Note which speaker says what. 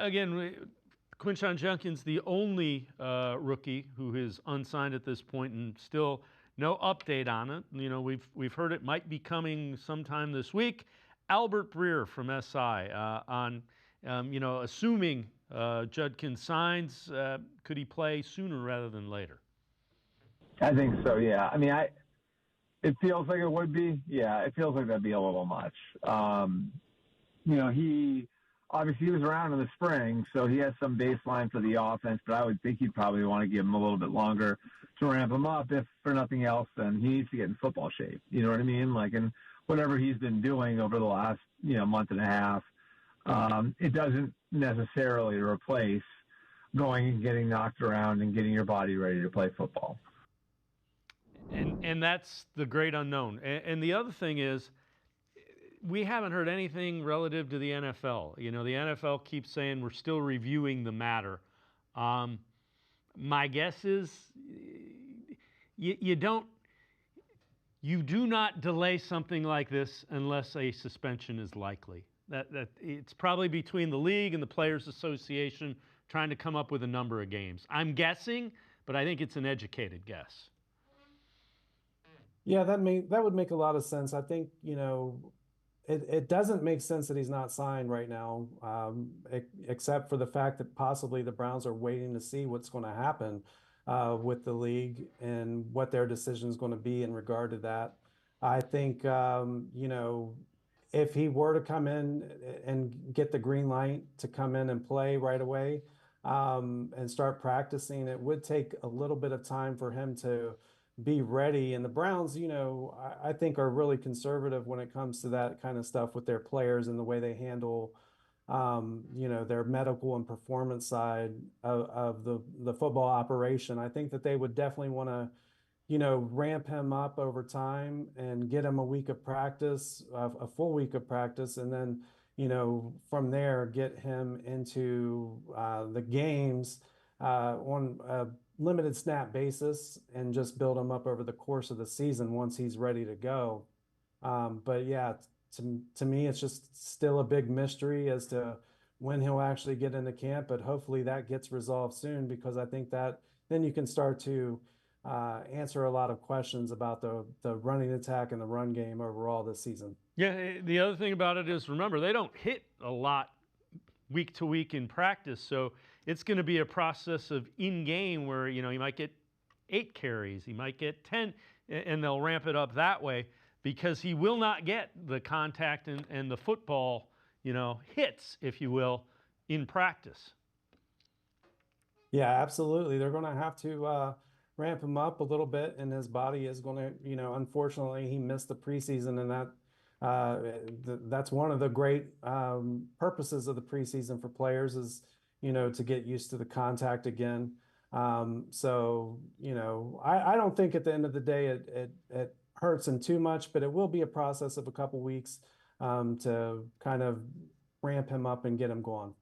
Speaker 1: again, Quinshon Judkins, the only rookie who is unsigned at this point, and still no update on it. You know, we've heard it might be coming sometime this week. Albert Breer from SI on, assuming Judkins signs, could he play sooner rather than later?
Speaker 2: I think so. Yeah. I mean, it feels like it would be. Yeah, it feels like that'd be a little much. He obviously he was around in the spring, so he has some baseline for the offense, but I would think you'd probably want to give him a little bit longer to ramp him up, if for nothing else, then he needs to get in football shape. You know what I mean? Like, and whatever he's been doing over the last, month and a half, it doesn't necessarily replace going and getting knocked around and getting your body ready to play football.
Speaker 1: And that's the great unknown. And the other thing is, we haven't heard anything relative to the NFL. You know, the NFL keeps saying we're still reviewing the matter. My guess is you do not delay something like this unless a suspension is likely. That it's probably between the league and the Players Association trying to come up with a number of games. I'm guessing, but I think it's an educated guess.
Speaker 3: Yeah, that would make a lot of sense. I think, it doesn't make sense that he's not signed right now, except for the fact that possibly the Browns are waiting to see what's going to happen with the league and what their decision is going to be in regard to that. I think, if he were to come in and get the green light to come in and play right away and start practicing, it would take a little bit of time for him to be ready. And the Browns, I think are really conservative when it comes to that kind of stuff with their players and the way they handle, their medical and performance side of the football operation. I think that they would definitely want to, ramp him up over time and get him a week of practice, a full week of practice. And then, from there, get him into the games on a limited snap basis and just build him up over the course of the season once he's ready to go. But yeah, to me, it's just still a big mystery as to when he'll actually get into camp, but hopefully that gets resolved soon, because I think that then you can start to answer a lot of questions about the running attack and the run game overall this season.
Speaker 1: Yeah, the other thing about it is, remember, they don't hit a lot week to week in practice, so it's going to be a process of in-game where, he might get 8 carries, he might get 10, and they'll ramp it up that way, because he will not get the contact and the football, hits, if you will, in practice.
Speaker 3: Yeah, absolutely. They're going to have to ramp him up a little bit, and his body is going to, unfortunately, he missed the preseason, and that's one of the great purposes of the preseason for players is, to get used to the contact again. So, I don't think at the end of the day it hurts him too much, but it will be a process of a couple weeks to kind of ramp him up and get him going.